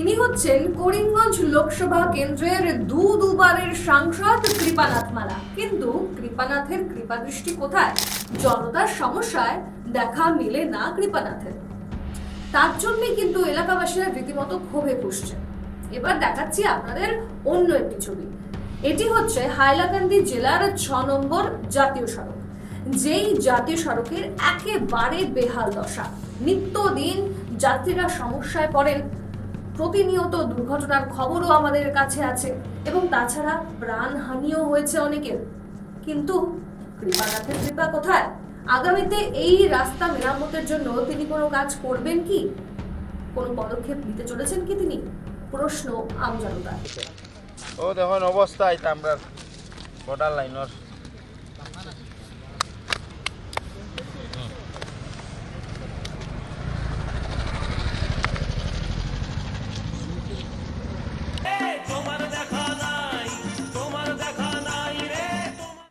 ইনি হচ্ছেন করিমগঞ্জ লোকসভা কেন্দ্রের দুবারের সাংসদ কৃপানাথ মালা। কিন্তু কৃপানাথের কৃপাদৃষ্টি কোথায়? জনতার সমস্যায় দেখা মেলে না কৃপানাথের। তার জন্যই কিন্তু এলাকাবাসীরা রীতিমতো ক্ষোভে ফুঁসছে। এবার দেখাচ্ছি আপনাদের অন্য একটি ছবি। এটি হচ্ছে হাইলাকান্দি জেলার 6 নম্বর জাতীয় সড়ক, যেই জাতীয় সড়কের একেবারে বেহাল দশা। নিত্যদিন যাত্রীরা সমস্যায় পড়েন, প্রতিনিয়ত দুর্ঘটনার খবরও আমাদের কাছে আছে এবং তাছাড়া প্রাণহানিও হয়েছে অনেকের। কিন্তু কৃপানাথের কৃপা কোথায়? আগামীতে এই রাস্তা মেরামতের জন্য তিনি কোনো কাজ করবেন কি? কোনো পদক্ষেপ নিতে চলেছেন কি তিনি? প্রশ্ন আমজনতার। ও দেখুন অবস্থা এটা আমরা বর্ডার লাইনের